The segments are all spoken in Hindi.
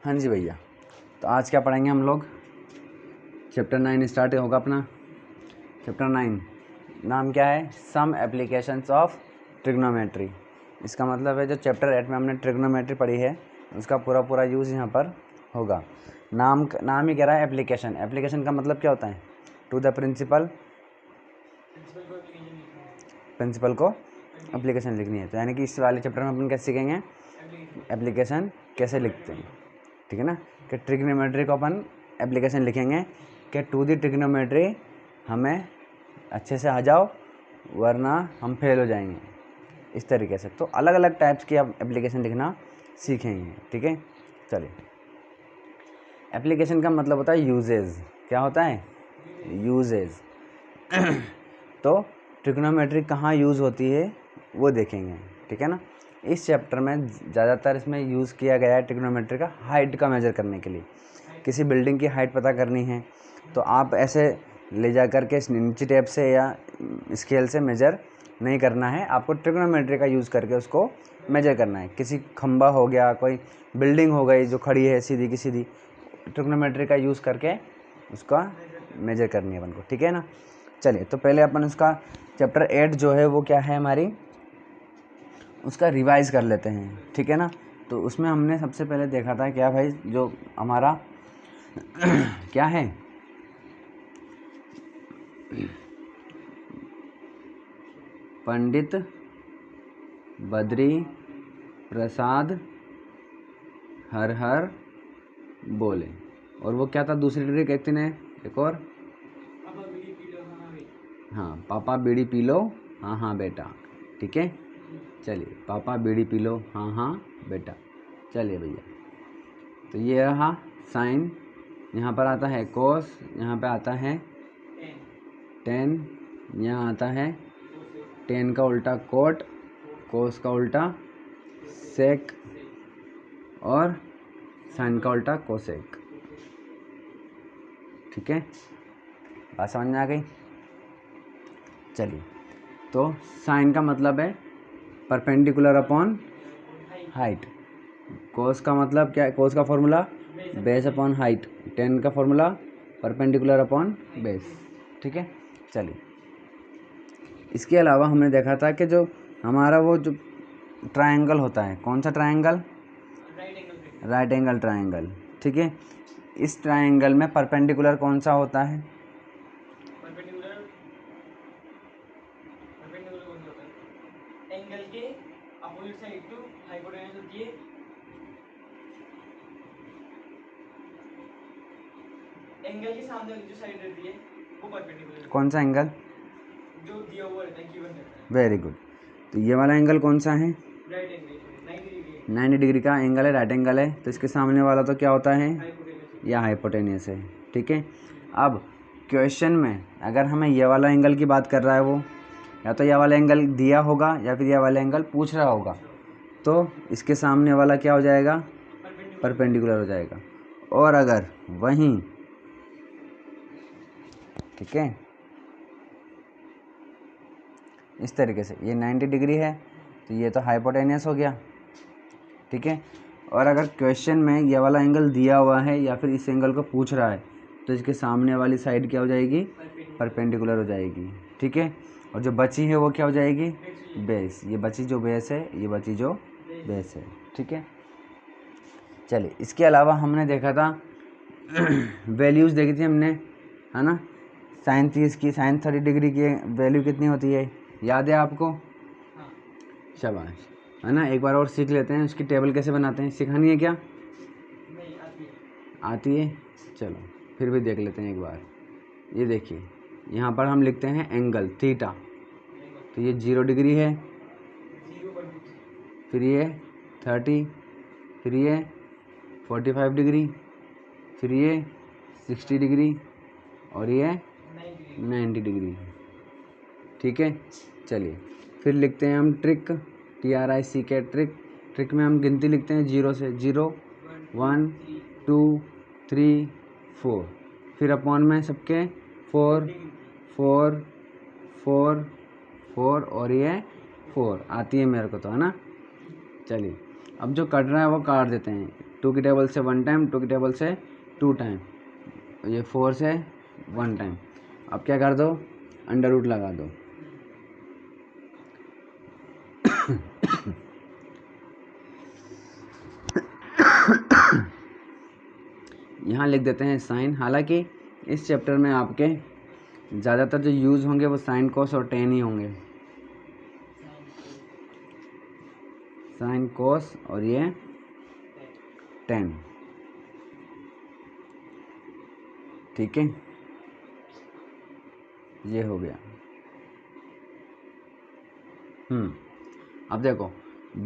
हाँ जी भैया, तो आज क्या पढ़ेंगे हम लोग। चैप्टर 9 स्टार्ट होगा अपना। चैप्टर 9 नाम क्या है? Some applications of trigonometry. इसका मतलब है जो चैप्टर 8 में हमने ट्रिग्नोमेट्री पढ़ी है उसका पूरा यूज़ यहाँ पर होगा। नाम ही कह रहा है एप्लीकेशन। एप्लीकेशन का मतलब क्या होता है? टू द प्रिंसिपल को एप्लीकेशन लिखनी है। तो यानी कि इस वाले चैप्टर में अपन कैसे सीखेंगे एप्लीकेशन कैसे लिखते हैं, ठीक है ना। कि ट्रिग्नोमेट्री को अपन एप्लीकेशन लिखेंगे कि टू दी ट्रिग्नोमेट्री हमें अच्छे से आ जाओ वरना हम फेल हो जाएंगे, इस तरीके से। तो अलग अलग टाइप्स की आप एप्लीकेशन लिखना सीखेंगे, ठीक है। चलिए, एप्लीकेशन का मतलब होता है यूजेज। क्या होता है? यूजेज। तो ट्रिग्नोमेट्री कहाँ यूज़ होती है वो देखेंगे, ठीक है ना। इस चैप्टर में ज़्यादातर इसमें यूज़ किया गया है ट्रिग्नोमेट्री का हाइट का मेजर करने के लिए। किसी बिल्डिंग की हाइट पता करनी है तो आप ऐसे ले जा कर के इंची टेप से या स्केल से मेजर नहीं करना है, आपको ट्रिग्नोमेट्री का यूज़ करके उसको मेजर करना है। किसी खंबा हो गया, कोई बिल्डिंग हो गई जो खड़ी है सीधी की सीधी, ट्रिग्नोमेट्री का यूज़ करके उसका मेजर करनी है अपन को, ठीक है ना। चलिए, तो पहले अपन उसका चैप्टर 8 जो है वो क्या है हमारी, उसका रिवाइज कर लेते हैं, ठीक है ना। तो उसमें हमने सबसे पहले देखा था क्या भाई, जो हमारा क्या है, पंडित बद्री प्रसाद हर हर बोले। और वो क्या था दूसरी ट्रिक, एक ने एक और, हाँ, पापा बीड़ी पी लो हाँ हाँ बेटा, ठीक है। चलिए, पापा बीड़ी पी लो हाँ हाँ बेटा। चलिए भैया, तो ये रहा साइन। यहाँ पर आता है कोस, यहाँ पे आता है टेन, यहाँ आता है टेन का उल्टा कोट, कोस का उल्टा सेक और साइन का उल्टा कोसेक, ठीक है। बात समझ में आ गई। चलिए, तो साइन का मतलब है परपेंडिकुलर अपॉन हाइट। कोस का मतलब क्या है? कोस का formula base upon height. Ten का फॉर्मूला परपेंडिकुलर अपॉन बेस, ठीक है। चलिए, इसके अलावा हमने देखा था कि जो हमारा वो जो ट्रायंगल होता है, कौन सा ट्रायंगल? राइट एंगल ट्रायंगल, ठीक है। इस ट्रायंगल में परपेंडिकुलर कौन सा होता है? एंगल के अपोजिट साइड टू हाइपोटेन्यूज होती है। एंगल के सामने वाली जो साइड रहती है वो परपेंडिकुलर। कौन सा एंगल? जो दिया हुआ रहता है, गिवन रहता है। Very good. तो ये वाला एंगल कौन सा है? Right angle, 90 degree. 90 डिग्री का एंगल है, राइट एंगल है। तो इसके सामने वाला तो क्या होता है? हाइपोटेन्यूज। या हाइपोटेनियस है, ठीक है। अब क्वेश्चन में अगर हमें ये वाला एंगल की बात कर रहा है, वो या तो ये वाला एंगल दिया होगा या फिर ये वाला एंगल पूछ रहा होगा, तो इसके सामने वाला क्या हो जाएगा? परपेंडिकुलर हो जाएगा। और अगर वहीं, ठीक है, इस तरीके से ये 90 डिग्री है तो ये तो हाइपोटेनियस हो गया, ठीक है। और अगर क्वेश्चन में ये वाला एंगल दिया हुआ है या फिर इस एंगल को पूछ रहा है तो इसके सामने वाली साइड क्या हो जाएगी? परपेंडिकुलर हो जाएगी, ठीक है। और जो बची है वो क्या हो जाएगी? बेस। ये बची जो बेस है, ये बची जो बेस है, ठीक है। चलिए, इसके अलावा हमने देखा था वैल्यूज़ देखी थी हमने, है ना। साइन 30 की, साइन 30 डिग्री की वैल्यू कितनी होती है, याद है आपको? हाँ। शाबाश, है ना। एक बार और सीख लेते हैं उसकी टेबल कैसे बनाते हैं। सिखानी है क्या? नहीं आती है। आती है, चलो फिर भी देख लेते हैं एक बार। ये देखिए, यहाँ पर हम लिखते हैं एंगल थीटा, तो ये 0 डिग्री है, 0.2। फिर ये 30, फिर ये 45 डिग्री, फिर ये 60 डिग्री और ये 90 डिग्री, ठीक है। चलिए, फिर लिखते हैं हम ट्रिक, TRICK ट्रिक। ट्रिक में हम गिनती लिखते हैं 0 से, 0 1 2 3 4, फिर अपॉन में सबके 4 4 4 4 और ये 4 आती है मेरे को तो, है ना। चलिए, अब जो कट रहा है वो काट देते हैं। 2 की टेबल से 1 टाइम, 2 की टेबल से 2 टाइम, ये 4 से 1 टाइम। अब क्या कर दो, अंडर रूट लगा दो। यहाँ लिख देते हैं साइन। हालांकि इस चैप्टर में आपके ज़्यादातर जो यूज़ होंगे वो साइन कोस और टेन ही होंगे, साइन कोस और ये टेन, ठीक है, ये हो गया। अब देखो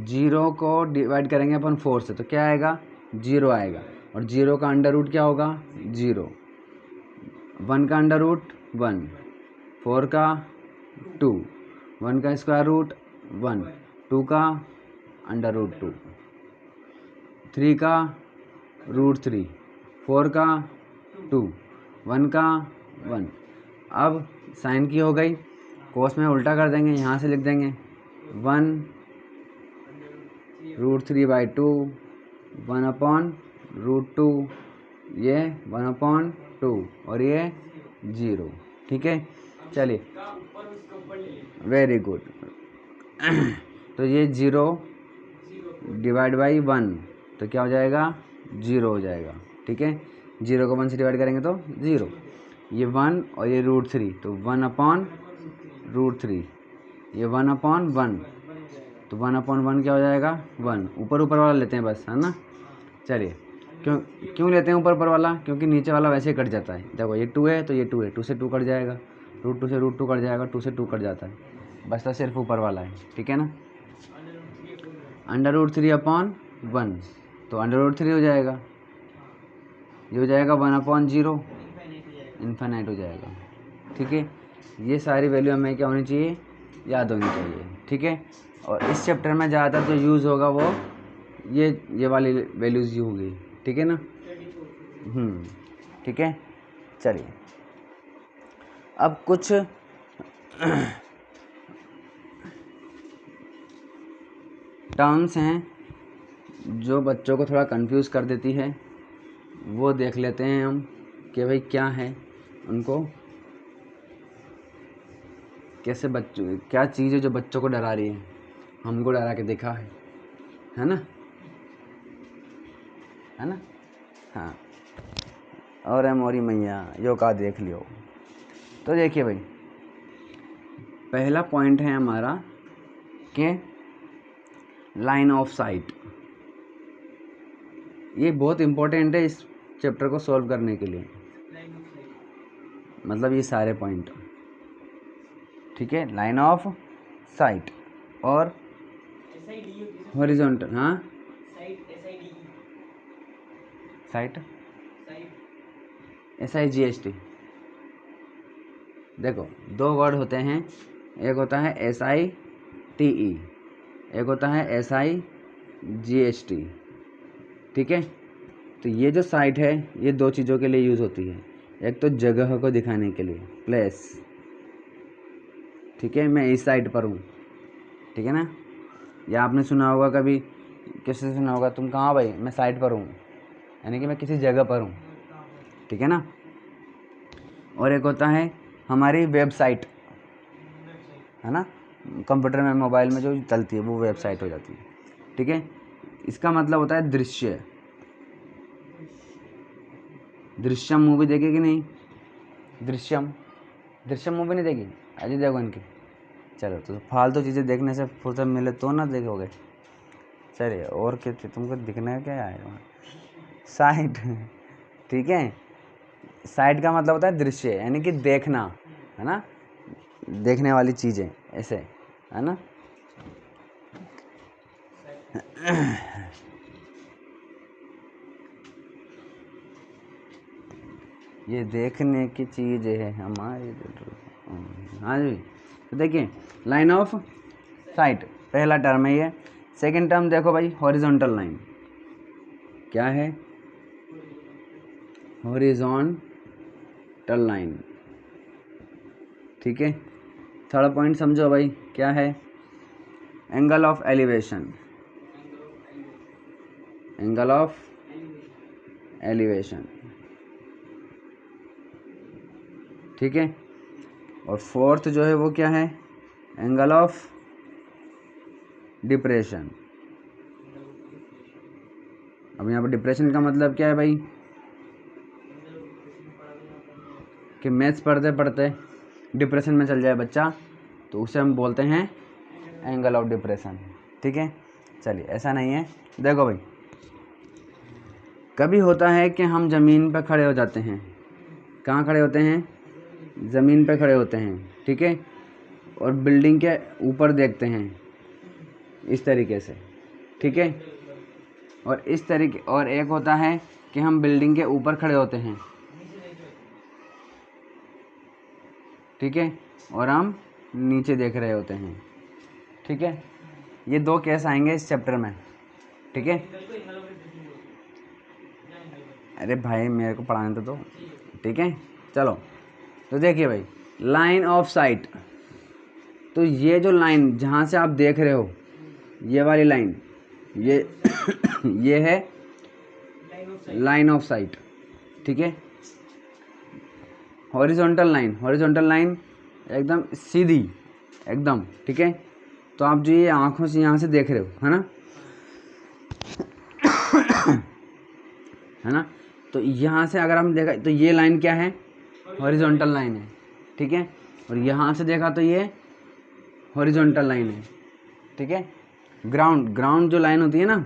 0 को डिवाइड करेंगे अपन 4 से तो क्या आएगा, 0 आएगा, और 0 का अंडर रूट क्या होगा, 0, 1 का अंडर रूट 1, 4 का 2, 1 का स्क्वायर रूट 1, 2 का अंडर रूट 2, 3 का रूट 3, 4 का 2, 1 का 1। अब साइन की हो गई, कोस में उल्टा कर देंगे, यहाँ से लिख देंगे 1 रूट 3 बाई 2, 1 अपॉन रूट 2, ये 1 अपॉन 2 और ये 0, ठीक है। चलिए, वेरी गुड। तो ये 0 डिवाइड बाई 1 तो क्या हो जाएगा, 0 हो जाएगा, ठीक है। 0 को 1 से डिवाइड करेंगे तो 0, ये 1 और ये रूट 3 तो 1 अपॉन रूट 3, ये 1 अपॉन 1 तो 1 अपॉन 1 क्या हो जाएगा, 1। ऊपर ऊपर वाला लेते हैं बस, है ना। चलिए, क्यों लेते हैं ऊपर ऊपर वाला, क्योंकि नीचे वाला वैसे ही कट जाता है। देखो ये 2 है तो ये 2 है, 2 से 2 कट जाएगा, रूट 2 से रूट 2 कट जाएगा, 2 से 2 कट जाता है, बचता सिर्फ ऊपर वाला है, ठीक है ना। अंडर रूट 3 अपॉन 1 तो अंडर रूट 3 हो जाएगा, ये हो जाएगा 1 अपॉन 0, इन्फिनाइट हो जाएगा, ठीक है। ये सारी वैल्यू हमें क्या होनी चाहिए, याद होनी चाहिए, ठीक है। और इस चैप्टर में ज़्यादातर जो यूज़ होगा वो ये वाली वैल्यूज़ ही होगी, ठीक है ना। ठीक है। चलिए, अब कुछ टर्म्स हैं जो बच्चों को थोड़ा कंफ्यूज कर देती है, वो देख लेते हैं हम कि भाई क्या है, उनको कैसे बच्चों, क्या चीज़ है जो बच्चों को डरा रही है, हमको डरा के देखा है ना, है ना। हाँ, और है मोरी मैया यो का देख लियो। तो देखिए भाई, पहला पॉइंट है हमारा कि लाइन ऑफ साइट, ये बहुत इम्पोर्टेंट है इस चैप्टर को सॉल्व करने के लिए, मतलब ये सारे पॉइंट, ठीक है। लाइन ऑफ साइट और हॉरिजॉन्टल, हाँ साइट SIGHT। देखो, दो वर्ड होते हैं, एक होता है SITE, एक होता है SIGHT, ठीक है। तो ये जो साइट है ये दो चीज़ों के लिए यूज़ होती है, एक तो जगह को दिखाने के लिए, प्लेस, ठीक है, मैं इस साइट पर हूँ, ठीक है ना। या आपने सुना होगा कभी, किससे सुना होगा, तुम कहाँ भाई, मैं साइट पर हूँ, यानी कि मैं किसी जगह पर हूँ, ठीक है ना। और एक होता है हमारी वेबसाइट, है ना, कंप्यूटर में मोबाइल में जो चलती है वो वेबसाइट हो जाती है, ठीक है। इसका मतलब होता है दृश्य। दृश्यम मूवी देखे कि नहीं, दृश्यम मूवी नहीं देखी अजय देवगन की। चलो, तो फालतू चीज़ें देखने से फुर्सत मिले तो ना देखोगे। चलिए, और क्या तुमको दिखना है, क्या आएगा, साइट, ठीक है। साइट का मतलब होता है दृश्य, यानी कि देखना, है ना, देखने वाली चीज़ें, ऐसे, है ना। ये देखने की चीज़ है हमारी, हाँ जी। तो देखिए, लाइन ऑफ साइट पहला टर्म है ये। सेकंड टर्म देखो भाई, हॉरिजॉन्टल लाइन, क्या है, हॉरिजॉन्टल लाइन, ठीक है। थर्ड पॉइंट समझो भाई, क्या है, angle of elevation, angle of elevation, ठीक है। और फोर्थ जो है वो क्या है, एंगल ऑफ डिप्रेशन। अब यहाँ पर डिप्रेशन का मतलब क्या है भाई, कि मैथ्स पढ़ते पढ़ते डिप्रेशन में चल जाए बच्चा, तो उसे हम बोलते हैं एंगल ऑफ डिप्रेशन, ठीक है। चलिए, ऐसा नहीं है, देखो भाई, कभी होता है कि हम ज़मीन पर खड़े हो जाते हैं। कहाँ खड़े होते हैं, ज़मीन पर खड़े होते हैं, ठीक है, और बिल्डिंग के ऊपर देखते हैं इस तरीके से, ठीक है। और इस तरीके, और एक होता है कि हम बिल्डिंग के ऊपर खड़े होते हैं, ठीक है, और हम नीचे देख रहे होते हैं, ठीक है। ये दो केस आएंगे इस चैप्टर में, ठीक है। अरे भाई मेरे को पढ़ाने तो दो, ठीक है। चलो, तो देखिए भाई, लाइन ऑफ साइट, तो ये जो लाइन जहाँ से आप देख रहे हो, ये वाली लाइन, ये ये है लाइन ऑफ साइट, ठीक है। हॉरिजॉन्टल लाइन, हॉरिजॉन्टल लाइन एकदम सीधी, एकदम, ठीक है। तो आप जो ये आँखों से यहाँ से देख रहे हो, है ना, है ना, तो यहाँ से अगर हम देखा तो ये लाइन क्या है, हॉरिजॉन्टल लाइन है, ठीक है। और यहाँ से देखा तो ये हॉरिजॉन्टल लाइन है, ठीक है। ग्राउंड जो लाइन होती है ना,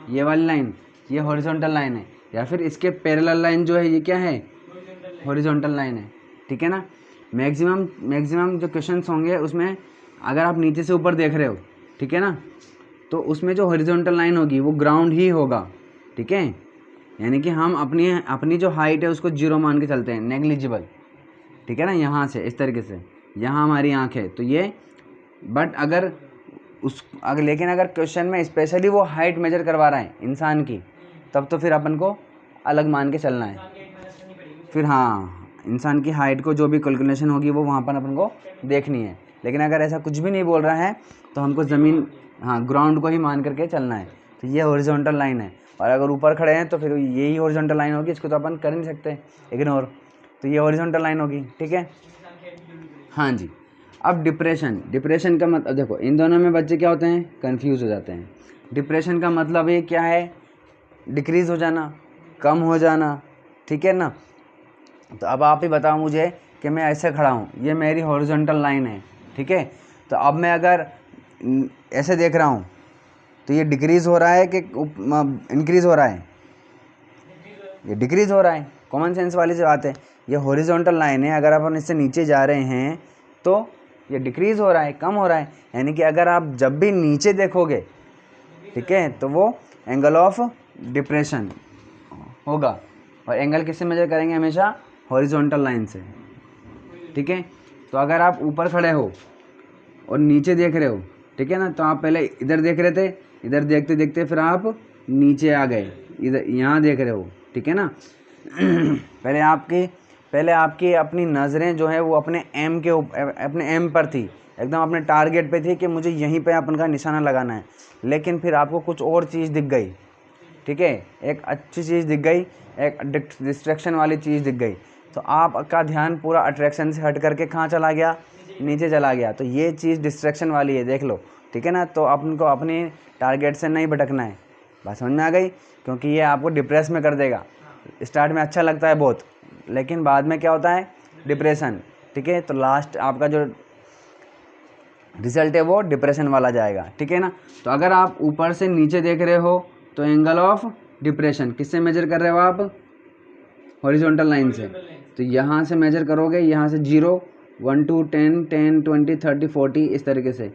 ये वाली लाइन, ये हॉरिजॉन्टल लाइन है, या फिर इसके पैरेलल लाइन जो है ये क्या है, हॉरिजॉन्टल लाइन है, ठीक है ना। मैक्सिमम जो क्वेश्चंस होंगे उसमें अगर आप नीचे से ऊपर देख रहे हो, ठीक है ना, तो उसमें जो हॉरिजॉन्टल लाइन होगी वो ग्राउंड ही होगा, ठीक है। यानी कि हम अपनी जो हाइट है उसको 0 मान के चलते हैं, नेग्लिजिबल, ठीक है ना। यहाँ से इस तरीके से, यहाँ हमारी आँख है तो ये, बट लेकिन अगर क्वेश्चन में स्पेशली वो हाइट मेजर करवा रहा है इंसान की, तब तो फिर अपन को अलग मान के चलना है। फिर हाँ, इंसान की हाइट को जो भी कैलकुलेशन होगी वो वहाँ पर अपन को देखनी है। लेकिन अगर ऐसा कुछ भी नहीं बोल रहा है तो हमको ज़मीन, हाँ, ग्राउंड को ही मान करके चलना है। तो ये हॉरिजॉन्टल लाइन है, और अगर ऊपर खड़े हैं तो फिर यही हॉरिजॉन्टल लाइन होगी, इसको तो अपन कर नहीं सकते इग्नोर, तो ये हॉरिजॉन्टल लाइन होगी, ठीक है। हाँ जी। अब डिप्रेशन का मतलब देखो, इन दोनों में बच्चे क्या होते हैं, कंफ्यूज हो जाते हैं। डिप्रेशन का मतलब ये क्या है, डिक्रीज़ हो जाना, कम हो जाना, ठीक है ना। तो अब आप ही बताओ मुझे कि मैं ऐसे खड़ा हूँ, ये मेरी हॉरिजॉन्टल लाइन है, ठीक है। तो अब मैं अगर ऐसे देख रहा हूँ तो ये डिक्रीज़ हो रहा है कि इंक्रीज़ हो रहा है, ये डिक्रीज़ हो रहा है। कॉमन सेंस वाली से बात है, ये हॉरिजॉन्टल लाइन है, अगर अपन इससे नीचे जा रहे हैं तो ये डिक्रीज़ हो रहा है, कम हो रहा है। यानी कि अगर आप जब भी नीचे देखोगे, ठीक है, तो वो एंगल ऑफ डिप्रेशन होगा। और एंगल किससे मेजर करेंगे, हमेशा हॉरिजॉन्टल लाइन से, ठीक है। तो अगर आप ऊपर खड़े हो और नीचे देख रहे हो, ठीक है ना, तो आप पहले इधर देख रहे थे, इधर देखते देखते फिर आप नीचे आ गए, इधर यहाँ देख रहे हो, ठीक है ना। पहले आपकी अपनी नज़रें जो है वो अपने एम पर थी, एकदम अपने टारगेट पे थी कि मुझे यहीं पे अपन का निशाना लगाना है। लेकिन फिर आपको कुछ और चीज़ दिख गई, ठीक है, एक अच्छी चीज़ दिख गई, एक डिस्ट्रैक्शन वाली चीज़ दिख गई, तो आपका ध्यान पूरा अट्रैक्शन से हट करके कहाँ चला गया, नीचे चला गया। तो ये चीज़ डिस्ट्रैक्शन वाली है, देख लो, ठीक है ना। तो अपन को अपनी टारगेट से नहीं भटकना है, बात समझ में आ गई, क्योंकि ये आपको डिप्रेस में कर देगा। स्टार्ट में अच्छा लगता है बहुत, लेकिन बाद में क्या होता है, डिप्रेशन, ठीक है। तो लास्ट आपका जो रिजल्ट है वो डिप्रेशन वाला जाएगा, ठीक है ना। तो अगर आप ऊपर से नीचे देख रहे हो तो एंगल ऑफ डिप्रेशन किससे मेजर कर रहे हो आप, हॉरिजॉन्टल लाइन से। तो यहाँ से मेजर करोगे, यहाँ से 0, 1 2 10 10 20 30 40 इस तरीके से।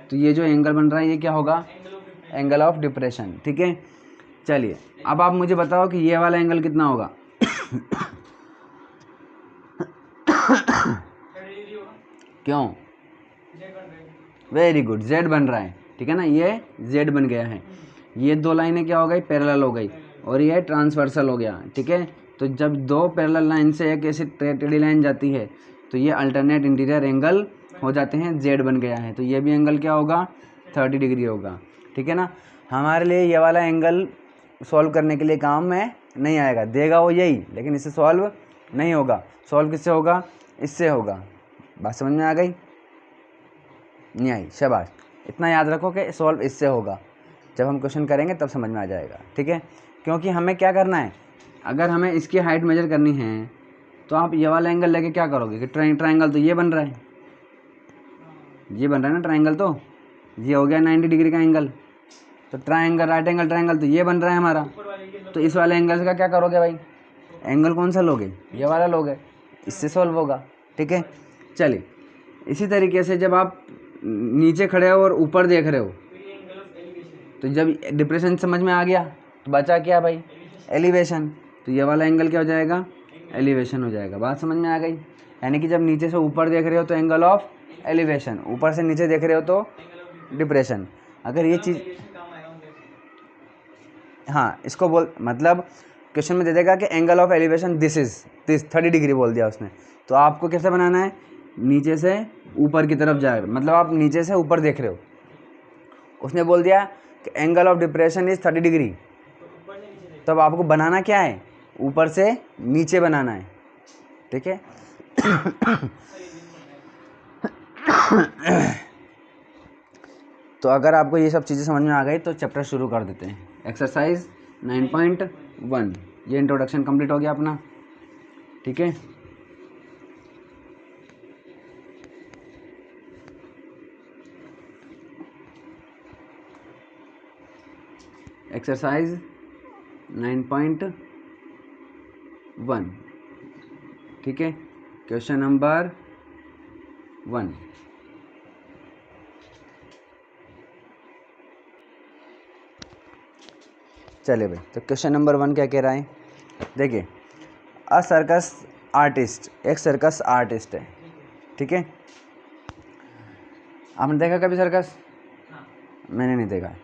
तो ये जो एंगल बन रहा है ये क्या होगा, एंगल ऑफ डिप्रेशन, ठीक है। चलिए, अब आप मुझे बताओ कि ये वाला एंगल कितना होगा। क्यों, वेरी गुड, जेड बन रहा है, ठीक है ना, ये जेड बन गया है। ये दो लाइनें क्या हो गई, पैरेलल हो गई, और ये ट्रांसवर्सल हो गया, ठीक है। तो जब दो पैरेलल लाइन से एक ऐसी टेढ़ी लाइन जाती है तो ये अल्टरनेट इंटीरियर एंगल हो जाते हैं, जेड बन गया है। तो ये भी एंगल क्या होगा, 30 डिग्री होगा, ठीक है ना। हमारे लिए ये वाला एंगल सॉल्व करने के लिए काम में नहीं आएगा, देगा वो यही, लेकिन इससे सॉल्व नहीं होगा। सॉल्व किससे होगा? इससे होगा। बात समझ में आ गई? नहीं आई? शाबाश। इतना याद रखो कि सॉल्व इससे होगा, जब हम क्वेश्चन करेंगे तब समझ में आ जाएगा, ठीक है। क्योंकि हमें क्या करना है, अगर हमें इसकी हाइट मेजर करनी है तो आप ये वाला एंगल लेके क्या करोगे कि ट्रायंगल तो ये बन रहा है, ये बन रहा है ना ट्रायंगल, तो ये हो गया 90 डिग्री का एंगल। तो ट्रायंगल, राइट एंगल ट्रायंगल तो ये बन रहा है हमारा। तो इस वाले एंगल का क्या करोगे भाई? एंगल कौन सा लोगे? ये वाला लोगे, इससे सॉल्व होगा, ठीक है। चलिए, इसी तरीके से जब आप नीचे खड़े हो और ऊपर देख रहे हो, तो जब डिप्रेशन समझ में आ गया तो बचा क्या भाई? एलिवेशन। तो ये वाला एंगल क्या हो जाएगा? एलिवेशन हो जाएगा। बात समझ में आ गई? यानी कि जब नीचे से ऊपर देख रहे हो तो एंगल ऑफ एलिवेशन, ऊपर से नीचे देख रहे हो तो डिप्रेशन। अगर ये चीज़, हाँ, इसको बोल, मतलब क्वेश्चन में दे देगा कि angle of elevation this 30 degree बोल दिया उसने, तो आपको कैसे बनाना है? नीचे से ऊपर की तरफ जाएगा, मतलब आप नीचे से ऊपर देख रहे हो। उसने बोल दिया कि angle of depression is 30 degree, तब आपको बनाना क्या है? ऊपर से नीचे बनाना है, ठीक है। तो अगर आपको ये सब चीज़ें समझ में आ गई तो चैप्टर शुरू कर देते हैं। एक्सरसाइज 9.1, ये इंट्रोडक्शन कंप्लीट हो गया अपना, ठीक है। एक्सरसाइज 9.1, ठीक है। क्वेश्चन नंबर 1, चलिए भाई, तो क्वेश्चन नंबर 1 क्या कह रहा है? देखिए, अ सर्कस आर्टिस्ट, एक सर्कस आर्टिस्ट है, ठीक है। आपने देखा कभी सर्कस? मैंने नहीं देखा।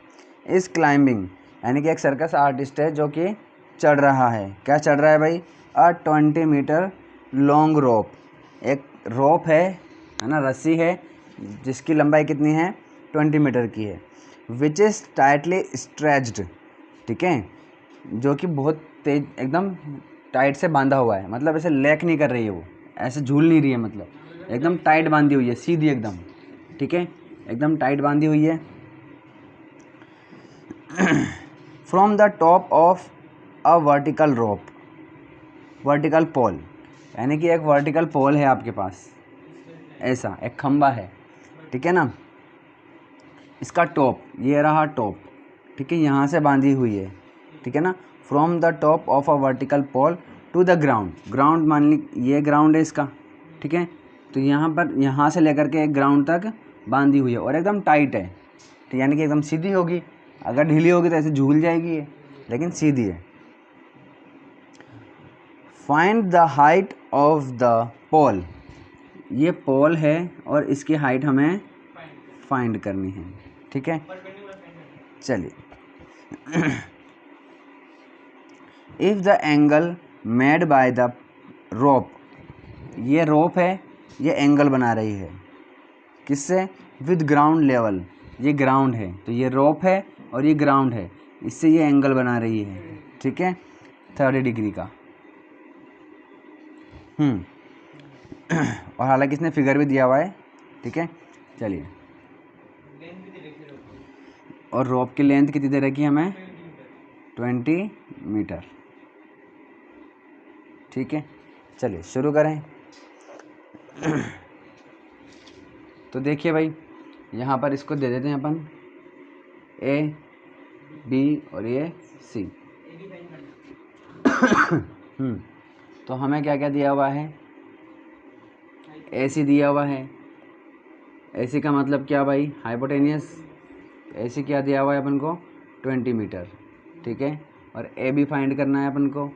इस क्लाइंबिंग, यानी कि एक सर्कस आर्टिस्ट है जो कि चढ़ रहा है। क्या चढ़ रहा है भाई? 20 मीटर लॉन्ग रोप, एक रोप है ना, रस्सी है जिसकी लंबाई कितनी है? 20 मीटर की है। विच इज़ टाइटली स्ट्रेच्ड, ठीक है, जो कि बहुत तेज, एकदम टाइट से बांधा हुआ है, मतलब ऐसे लैक नहीं कर रही है, वो ऐसे झूल नहीं रही है, मतलब एकदम टाइट बांधी हुई है, सीधी एकदम, ठीक है, एकदम टाइट बांधी हुई है। From the top of a vertical rope, vertical pole, यानी कि एक वर्टिकल पोल है आपके पास, ऐसा एक खंबा है, ठीक है ना। इसका टॉप, ये रहा टॉप, ठीक है, यहाँ से बांधी हुई है, ठीक है ना। From the top of a vertical pole to the ground, ground मान ली ये ग्राउंड है इसका, ठीक है। तो यहाँ पर, यहाँ से लेकर के एक ग्राउंड तक बांधी हुई है और एकदम टाइट है, तो यानी कि एकदम सीधी होगी। अगर ढीली होगी तो ऐसे झूल जाएगी ये, लेकिन सीधी है। Find the height of the pole, ये पोल है और इसकी हाइट हमें फाइंड करनी है, ठीक है। चलिए, if the angle made by the rope, ये रोप है, ये एंगल बना रही है किससे? विद ग्राउंड लेवल, ये ग्राउंड है, तो ये रोप है और ये ग्राउंड है, इससे ये एंगल बना रही है, ठीक है, 30 डिग्री का। और हालांकि इसने फिगर भी दिया हुआ है, ठीक है। चलिए, और रोप की लेंथ कितनी दे रखी है हमें? 20 मीटर, ठीक है। चलिए शुरू करें। तो देखिए भाई, यहाँ पर इसको दे देते हैं अपन ए, बी और ये सी। तो हमें क्या क्या दिया हुआ है? ए सी दिया हुआ है। ए सी का मतलब क्या भाई? हाइपोटेनियस। ए सी क्या दिया हुआ है अपन को? 20 मीटर, ठीक है। और ए बी फाइंड करना है अपन को,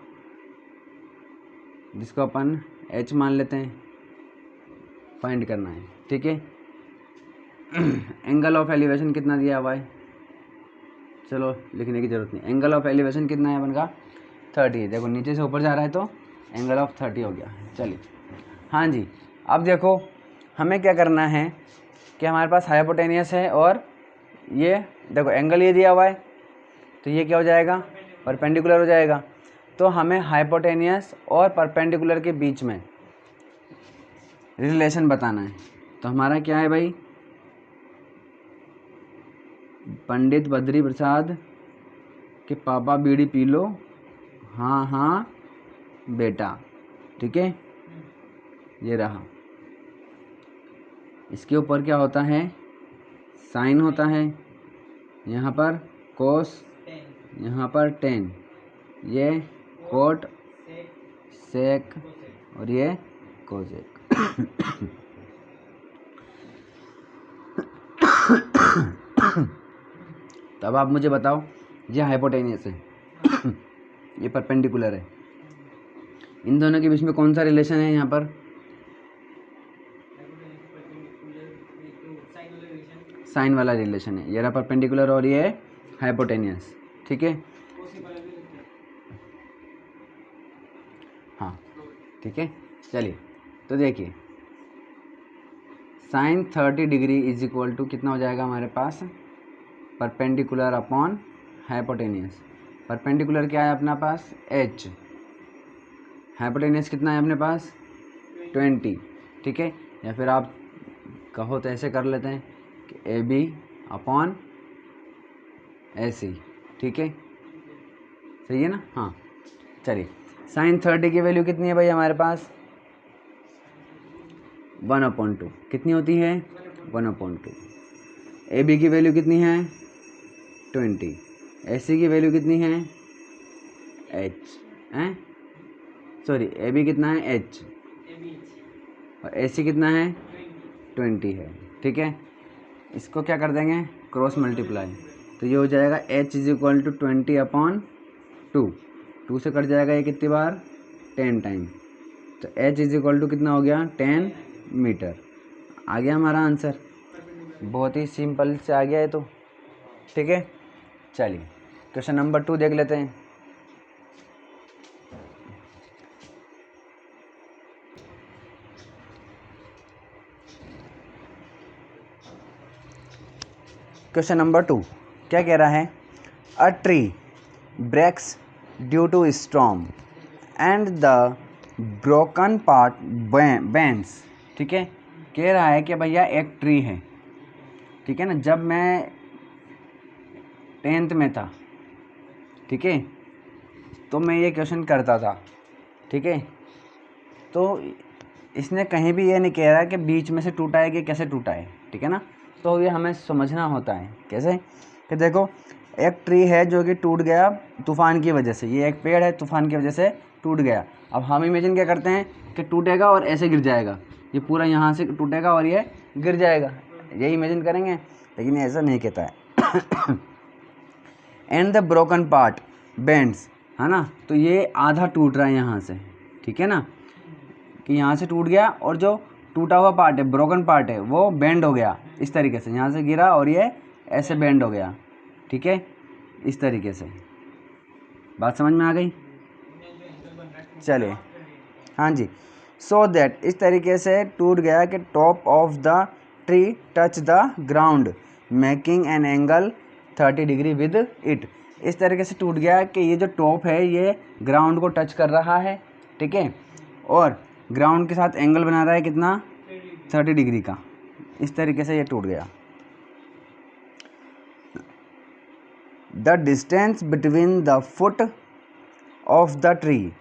जिसको अपन एच मान लेते हैं, फाइंड करना है, ठीक है। एंगल ऑफ एलिवेशन कितना दिया हुआ है? चलो लिखने की ज़रूरत नहीं। एंगल ऑफ एलिवेशन कितना है अपन का? 30। देखो नीचे से ऊपर जा रहा है तो एंगल ऑफ 30 हो गया। चलिए, हाँ जी, अब देखो हमें क्या करना है कि हमारे पास हाइपोटेनियस है और ये देखो एंगल ये दिया हुआ है, तो ये क्या हो जाएगा? परपेंडिकुलर हो जाएगा। तो हमें हाइपोटेनियस और परपेंडिकुलर के बीच में रिलेशन बताना है। तो हमारा क्या है भाई, पंडित बद्री प्रसाद के पापा बीड़ी पी लो, हाँ हाँ बेटा, ठीक है, ये रहा। इसके ऊपर क्या होता है, साइन होता है, यहाँ पर कोस, यहाँ पर टेन, ये कोट सेक और ये कोसेक। तब आप मुझे बताओ, ये हाइपोटेनियस है, ये परपेंडिकुलर है, इन दोनों के बीच में कौन सा रिलेशन है यहाँ पर, साइन वाला रिलेशन है। ये रहा परपेंडिकुलर और ये हाइपोटेनियस, ठीक है, हाँ ठीक है। चलिए तो देखिए, sine 30 degree is equal to कितना हो जाएगा हमारे पास, परपेंडिकुलर अपॉन हाइपोटेनियस। परपेंडिकुलर क्या है अपना पास, h, हाइपोटेनियस कितना है अपने पास 20, ठीक है। या फिर आप कहो तो ऐसे कर लेते हैं कि AB अपॉन AC, ठीक है, सही है ना, हाँ। चलिए साइन 30 की वैल्यू कितनी है भाई हमारे पास, 1/2 कितनी होती है, 1/2। AB की वैल्यू कितनी है 20, AC की वैल्यू कितनी है h हैं, सॉरी AB कितना है h और AC कितना है 20 है, ठीक है। इसको क्या कर देंगे, क्रॉस मल्टीप्लाई, तो ये हो जाएगा h इज इक्वल टू 20/2, 2 से कट जाएगा ये कितनी बार 10 टाइम, तो h इज इक्वल टू कितना हो गया 10 मीटर। आ गया हमारा आंसर, बहुत ही सिंपल से आ गया है तो, ठीक है। चलिए क्वेश्चन नंबर 2 देख लेते हैं। क्वेश्चन नंबर 2 क्या कह रहा है, a tree breaks due to storm and the broken part bends, ठीक है। कह रहा है कि भैया एक ट्री है, ठीक है ना, जब मैं 10th में था, ठीक है, तो मैं ये क्वेश्चन करता था, ठीक है। तो इसने कहीं भी ये नहीं कह रहा कि बीच में से टूटा है कि कैसे टूटा है, ठीक है ना। तो ये हमें समझना होता है कैसे, कि देखो एक ट्री है जो कि टूट गया तूफ़ान की वजह से, ये एक पेड़ है तूफ़ान की वजह से टूट गया। अब हम इमेजिन क्या करते हैं कि टूटेगा और ऐसे गिर जाएगा, ये पूरा यहाँ से टूटेगा और ये गिर जाएगा, यही इमेजिन करेंगे, लेकिन ऐसा नहीं कहता है। And the broken part bends, है ना, तो ये आधा टूट रहा है यहाँ से, ठीक है ना, कि यहाँ से टूट गया और जो टूटा हुआ पार्ट है, ब्रोकन पार्ट है, वो बेंड हो गया इस तरीके से, यहाँ से गिरा और ये ऐसे बेंड हो गया, ठीक है, इस तरीके से। बात समझ में आ गई, चलिए, हाँ जी। सो दैट, इस तरीके से टूट गया कि top of the tree touch the ground making an angle 30 degree with it. इस तरीके से टूट गया कि ये जो टॉप है ये ग्राउंड को टच कर रहा है, ठीक है, और ग्राउंड के साथ एंगल बना रहा है कितना 30 डिग्री का, इस तरीके से ये टूट गया। The distance between the foot of the tree,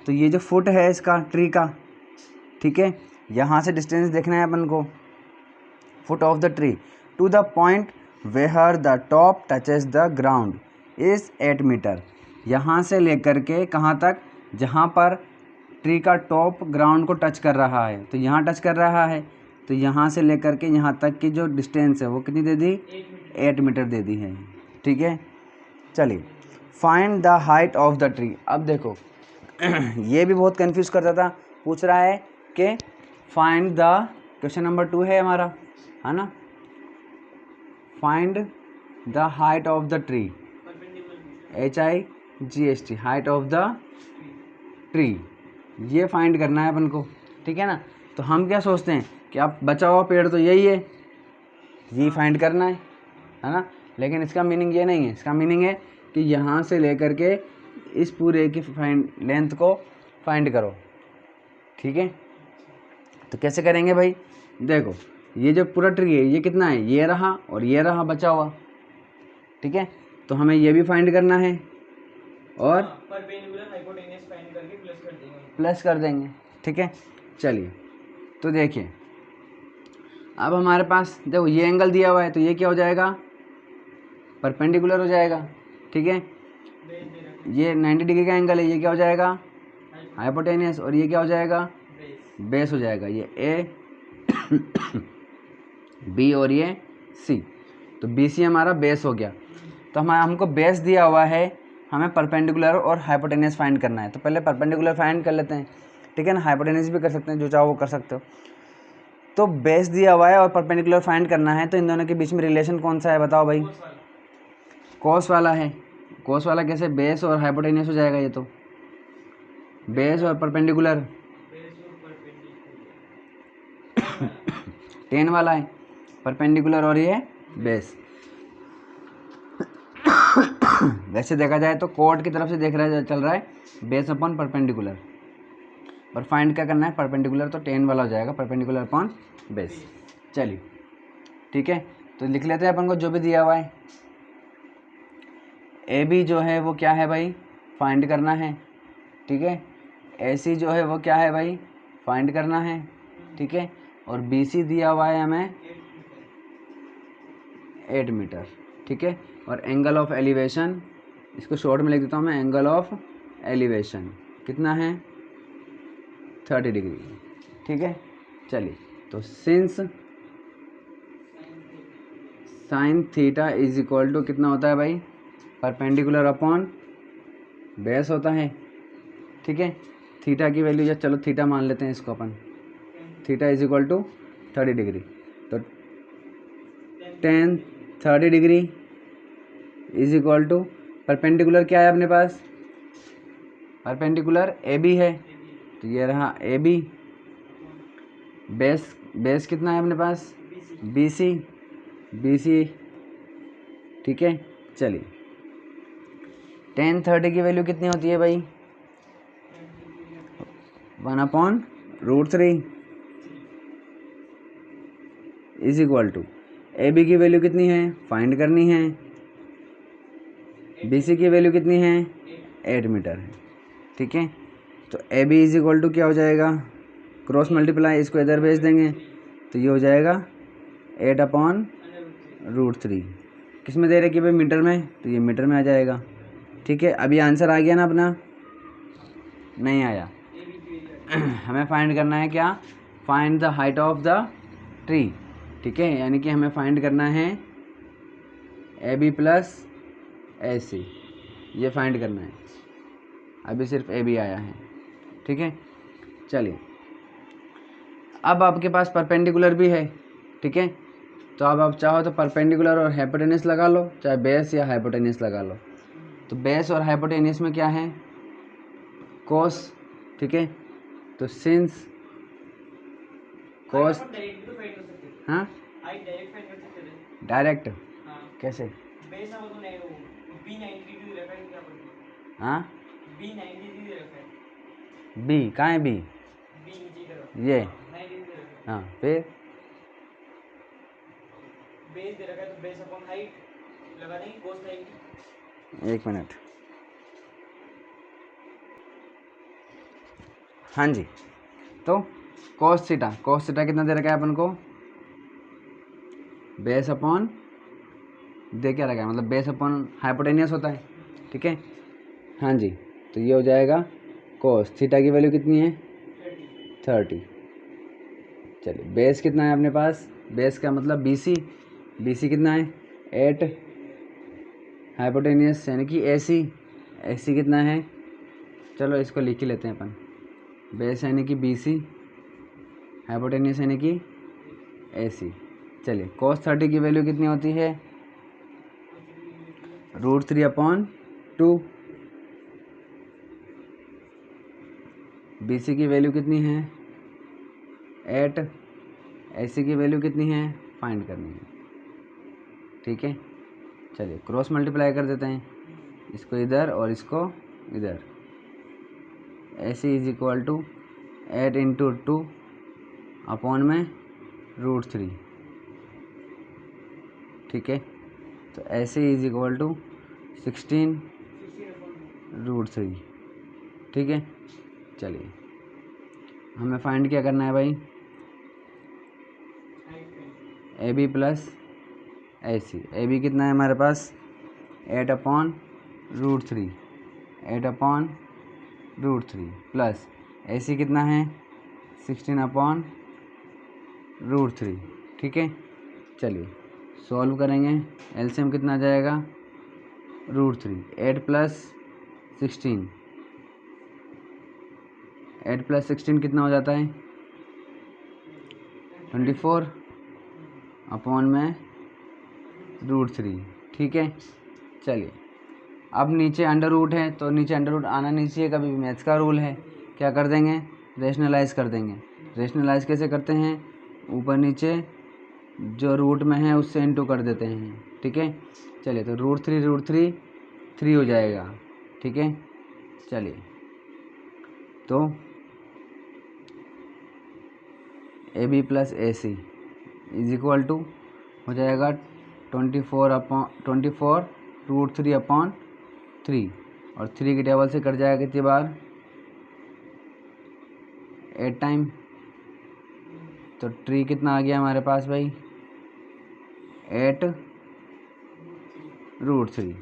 तो ये जो फुट है इसका ट्री का, ठीक है, यहाँ से डिस्टेंस देखना है अपन को, foot of the tree to the point where the top touches the ground is 8 metre. यहाँ से लेकर के कहाँ तक, जहाँ पर ट्री का टॉप ग्राउंड को टच कर रहा है, तो यहाँ टच कर रहा है, तो यहाँ से लेकर के यहाँ तक की जो डिस्टेंस है वो कितनी दे दी 8 मीटर दे दी है, ठीक है। चलिए find the height of the tree. अब देखो ये भी बहुत कंफ्यूज करता था, पूछ रहा है कि फाइंड द, क्वेश्चन नंबर 2 है हमारा, है ना, find the height of the tree, HIGHT, height of the tree, ये फाइंड करना है अपन को, ठीक है ना। तो हम क्या सोचते हैं कि अब बचा हुआ पेड़ तो यही है, ये फाइंड करना है ना, लेकिन इसका मीनिंग ये नहीं है, इसका मीनिंग है कि यहाँ से लेकर के इस पूरे की लेंथ को फाइंड करो, ठीक है। तो कैसे करेंगे भाई, देखो ये जो पूरा ट्री है ये कितना है, ये रहा और ये रहा बचा हुआ, ठीक है। तो हमें ये भी फाइंड करना है और परपेंडिकुलर हाइपोटेन्यूज फाइंड करके प्लस कर देंगे, ठीक है। चलिए तो देखिए अब हमारे पास देखो ये एंगल दिया हुआ है तो ये क्या हो जाएगा, परपेंडिकुलर हो जाएगा, ठीक है। ये 90 डिग्री का एंगल है, ये क्या हो जाएगा, हाइपोटेनियस, और ये क्या हो जाएगा, बेस हो जाएगा। ये ए बी और ये सी, तो बी सी हमारा बेस हो गया। तो हमको बेस दिया हुआ है, हमें परपेंडिकुलर और हाइपोटेनियस फाइंड करना है। तो पहले परपेंडिकुलर फाइंड कर लेते हैं, ठीक है ना। हाइपोटेनियस भी कर सकते हैं, जो चाहो वो कर सकते हो। तो बेस दिया हुआ है और परपेंडिकुलर फाइंड करना है, तो इन दोनों के बीच में रिलेशन कौन सा है बताओ भाई, कॉस वाला है। कॉस वाला कैसे, बेस और हाइपोटेनियस हो जाएगा, ये तो बेस और परपेंडिकुलर टेन वाला है, परपेंडिकुलर और ये बेस। वैसे देखा जाए तो कोड की तरफ से देख रहा चल रहा है बेस अपॉन परपेंडिकुलर, पर फाइंड क्या करना है, परपेंडिकुलर, तो टेन वाला हो जाएगा, परपेंडिकुलर अपॉन बेस। चलिए ठीक है, तो लिख लेते हैं अपन को जो भी दिया हुआ है। ए बी जो है वो क्या है भाई, फाइंड करना है, ठीक है। ए सी जो है वो क्या है भाई, फाइंड करना है, ठीक है। और बी सी दिया हुआ है हमें 8 मीटर, ठीक है। और एंगल ऑफ एलिवेशन, इसको शॉर्ट में लिख देता हूँ मैं, एंगल ऑफ एलिवेशन कितना है, 30 डिग्री, ठीक है। चलिए तो since sine theta is equal to कितना होता है भाई, परपेंडिकुलर अपॉन बेस होता है, ठीक है। थीटा की वैल्यू, या चलो थीटा मान लेते हैं इसको अपन, theta is equal to 30 degree, तो ten 30 degree is equal to perpendicular क्या है अपने पास, परपेंडिकुलर ए बी है, तो ये रहा ए बी। बेस कितना है अपने पास, बी सी, ठीक है। चलिए टेन 30 की वैल्यू कितनी होती है भाई, 1/√3 is equal to A B की वैल्यू कितनी है, फाइंड करनी है, बी सी की वैल्यू कितनी है, 8 मीटर है, ठीक है। तो A B is equal to क्या हो जाएगा, क्रॉस मल्टीप्लाई, इसको इधर भेज देंगे तो ये हो जाएगा 8/√3। किस में दे रखी भाई, मीटर में, तो ये मीटर में आ जाएगा, ठीक है। अभी आंसर आ गया ना अपना, नहीं आया। हमें फाइंड करना है क्या, find the height of the tree, ठीक है। यानी कि हमें फाइंड करना है ए बी प्लस ए सी, ये फाइंड करना है। अभी सिर्फ ए बी आया है, ठीक है। चलिए अब आपके पास परपेंडिकुलर भी है, ठीक है। तो अब आप चाहो तो परपेंडिकुलर और हाइपोटेनियस लगा लो, चाहे बेस या हाइपोटेनियस लगा लो। तो बेस और हाइपोटेनियस में क्या है, कोस, ठीक है। तो सिंस कोस, हाँ डायरेक्ट कैसे, हाँ बी कहाँ है, बी ये, हाँ फिर बेस दे रखा है, तो बेस अपॉन हाइट लगा देंगे, कोस हाइट। एक मिनट, हाँ जी। तो कॉस थीटा कितना दे रखा है अपन को, बेस अपॉन दे क्या रखा है, मतलब बेस अपॉन हाइपोटेनियस होता है, ठीक है। हाँ जी, तो ये हो जाएगा कॉस थीटा की वैल्यू कितनी है, 30। चलिए बेस कितना है अपने पास, बेस का मतलब बी सी कितना है 8, हाइपोटेनियस यानी कि ए सी कितना है, चलो इसको लिख ही लेते हैं अपन, बेस यानी कि बी सी, हाइपोटेनियस यानी कि ए सी। चलिए cos 30 की वैल्यू कितनी होती है, √3/2। बी सी की वैल्यू कितनी है 8, ए सी की वैल्यू कितनी है फाइंड करनी है, ठीक है। चलिए क्रॉस मल्टीप्लाई कर देते हैं, इसको इधर और इसको इधर A C is equal to 8 into 2 upon में √3, ठीक है। तो A C is equal to 16 √3, ठीक है। चलिए हमें फाइंड क्या करना है भाई, A B plus A C. A B कितना है हमारे पास 8/√3, 8/√3 प्लस ए सी कितना है 16/√3, ठीक है। चलिए सॉल्व करेंगे, एलसीएम कितना आ जाएगा √3, 8 प्लस 16, 8 प्लस 16 कितना हो जाता है 24 अपॉन में √3, ठीक है। चलिए अब नीचे अंडर रूट है तो नीचे अंडर रूट आना नहीं चाहिए, कभी भी मैथ्स का रूल है, क्या कर देंगे रेशनलाइज कर देंगे। रेशनलाइज कैसे करते हैं, ऊपर नीचे जो रूट में है उससे इनटू कर देते हैं, ठीक है। चलिए तो √3 3 हो जाएगा, ठीक है। चलिए तो A B plus A C is equal to हो जाएगा 24 √3/3 और 3 की टेबल से कट जाएगा कितनी बार 8 टाइम। तो ट्री कितना आ गया हमारे पास भाई 8√3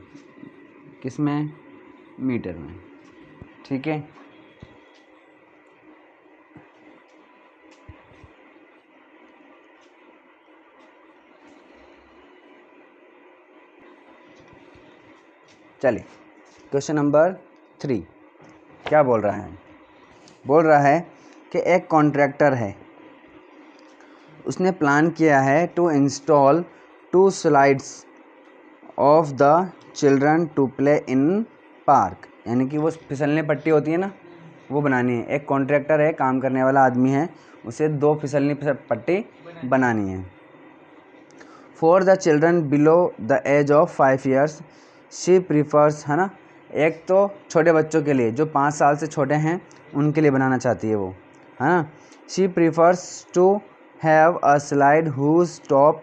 किस में मीटर में, ठीक है। चलिए क्वेश्चन नंबर 3 क्या बोल रहा है, बोल रहा है कि एक कॉन्ट्रैक्टर है, उसने प्लान किया है to install 2 slides of the children to play in park, यानी कि वो फिसलने पट्टी होती है ना वो बनानी है। एक कॉन्ट्रैक्टर है, काम करने वाला आदमी है, उसे 2 फिसलनी पट्टी बनानी है। For the children below the age of 5 years she prefers, है ना, एक तो छोटे बच्चों के लिए जो 5 साल से छोटे हैं उनके लिए बनाना चाहती है वो, है ना। She prefers to have a slide whose top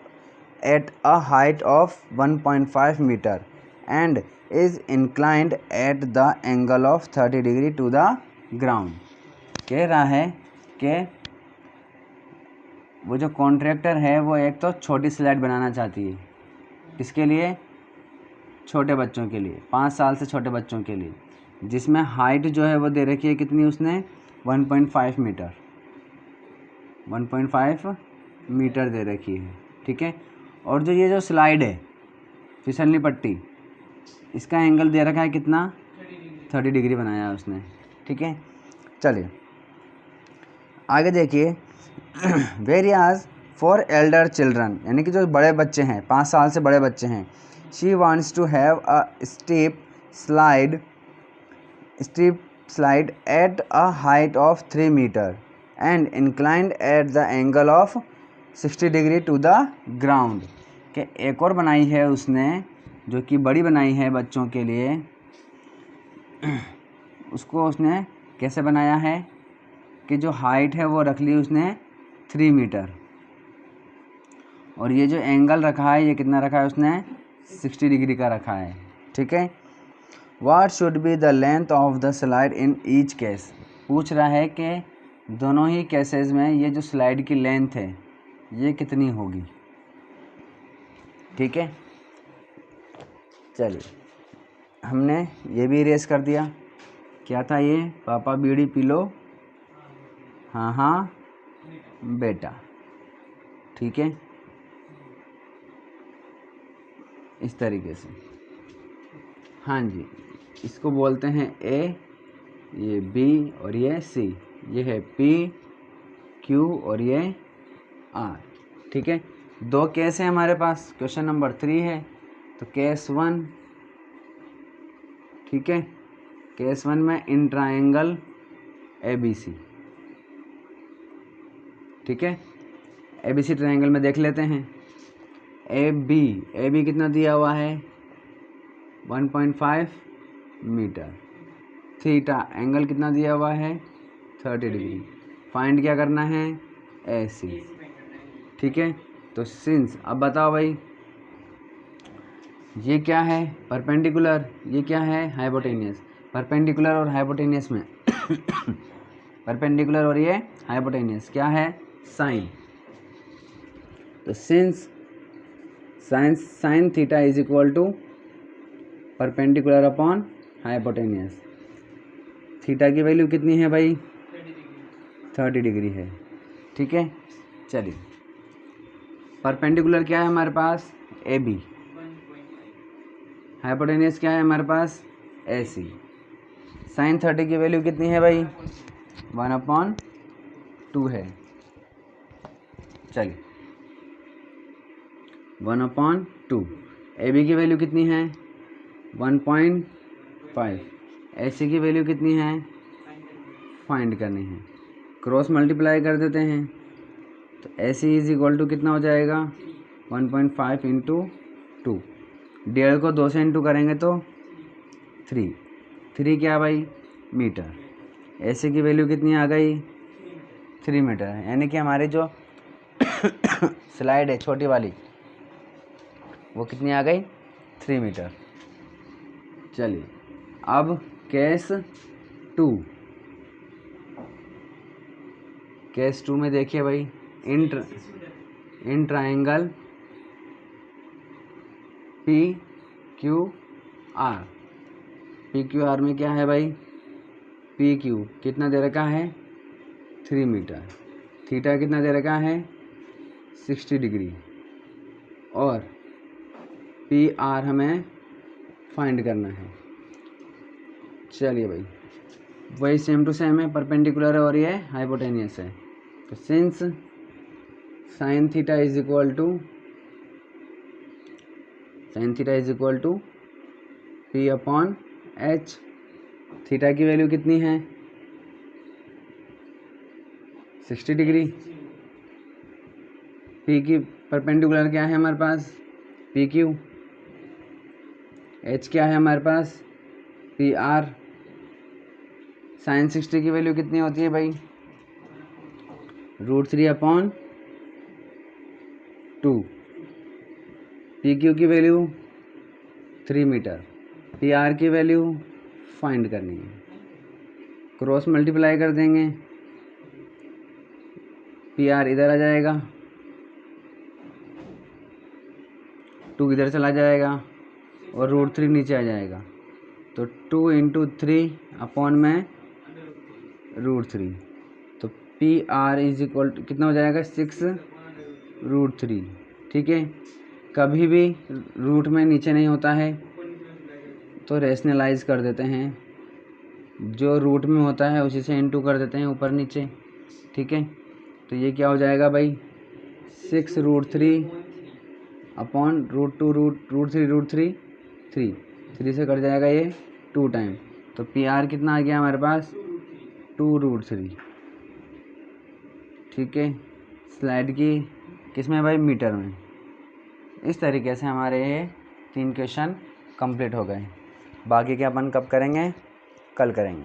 at a height of 1.5 metre and is inclined at the angle of 30 degree to the ground. कह रहा है कि वो जो कॉन्ट्रैक्टर है वो एक तो छोटी स्लाइड बनाना चाहती है, किसके लिए, छोटे बच्चों के लिए, 5 साल से छोटे बच्चों के लिए, जिसमें हाइट जो है वो दे रखी है कितनी उसने 1.5 मीटर, 1.5 मीटर दे रखी है, ठीक है। और जो ये जो स्लाइड है फिसलनी पट्टी, इसका एंगल दे रखा है कितना 30 डिग्री बनाया है उसने, ठीक है। चलिए आगे देखिए वेरियाज फॉर एल्डर चिल्ड्रन, यानी कि जो बड़े बच्चे हैं 5 साल से बड़े बच्चे हैं, she wants to have a steep slide at a height of 3 metre and inclined at the angle of 60 degree to the ground. के एक और बनाई है उसने जो कि बड़ी बनाई है बच्चों के लिए, उसको उसने कैसे बनाया है कि जो हाइट है वो रख ली उसने 3 मीटर और ये जो एंगल रखा है ये कितना रखा है उसने 60 डिग्री का रखा है, ठीक है। What should be the length of the slide in each case, पूछ रहा है कि दोनों ही केसेस में ये जो स्लाइड की लेंथ है ये कितनी होगी, ठीक है। चलिए हमने ये भी इरेज कर दिया, क्या था ये, पापा बीड़ी पी लो, हाँ हाँ बेटा, ठीक है, इस तरीके से। हाँ जी, इसको बोलते हैं ए, ये बी और ये सी, ये है पी क्यू और ये आर, ठीक है। 2 केस है हमारे पास, क्वेश्चन नंबर 3 है, तो केस 1, ठीक है, केस 1 में in triangle A B C, ठीक है, ए बी सी ट्रायंगल में देख लेते हैं। ए बी कितना दिया हुआ है 1.5 मीटर, थीटा एंगल कितना दिया हुआ है 30 डिग्री। फाइंड क्या करना है ए सी, ठीक है। तो सिंस अब बताओ भाई ये क्या है परपेंडिकुलर, ये क्या है हाइपोटेनियस। परपेंडिकुलर और हाइपोटेनियस में परपेंडिकुलर और ये हाइपोटेनियस क्या है साइन। तो since sine theta is equal to perpendicular upon hypotenuse. Theta की वैल्यू कितनी है भाई 30 डिग्री है, ठीक है। चलिए परपेंडिकुलर क्या है हमारे पास ए बी, हाइपोटेनियस क्या है हमारे पास ए सी। साइन 30 की वैल्यू कितनी है भाई 1/2 है। चलिए 1/2। ए बी की वैल्यू कितनी है 1.5। ए सी की वैल्यू कितनी है फाइंड करनी है, क्रॉस मल्टीप्लाई कर देते हैं। तो A C is equal to कितना हो जाएगा 1.5 इंटू 2, 1.5 को 2 से इंटू करेंगे तो 3 क्या भाई मीटर। ए सी की वैल्यू कितनी आ गई 3 मीटर है, यानी कि हमारी जो स्लाइड है छोटी वाली वो कितनी आ गई 3 मीटर। चलिए अब केस 2 में देखिए भाई in triangle P Q R में क्या है भाई पी क्यू कितना दे रखा है 3 मीटर, थीटा कितना दे रखा है 60 डिग्री और पी आर हमें फाइंड करना है। चलिए भाई वही सेम टू सेम है, परपेंडिकुलर है और ये हाइपोटेनियस है। तो since sine theta is equal to P upon H. Theta की वैल्यू कितनी है 60 डिग्री। पी की परपेंडिकुलर क्या है हमारे पास पी क्यू। एच क्या है हमारे पास पी आर। साइन 60 की वैल्यू कितनी होती है भाई √3/2। पी क्यू की वैल्यू 3 मीटर, पी आर की वैल्यू फाइंड करनी है, क्रॉस मल्टीप्लाई कर देंगे। पी आर इधर आ जाएगा 2 इधर चला जाएगा और √3 नीचे आ जाएगा। तो 2 इंटू 3/में √3। तो P R is equal to कितना हो जाएगा 6√3, ठीक है। कभी भी रूट में नीचे नहीं होता है तो रेशनलाइज कर देते हैं, जो रूट में होता है उसी से इंटू कर देते हैं ऊपर नीचे, ठीक है। तो ये क्या हो जाएगा भाई 6√3/√2√3 3 से कट जाएगा ये 2 टाइम। तो पी आर कितना आ गया हमारे पास 2√3, ठीक है। स्लाइड की किसमें भाई मीटर में। इस तरीके से हमारे ये 3 क्वेश्चन कंप्लीट हो गए। बाकी के अपन कब करेंगे कल करेंगे।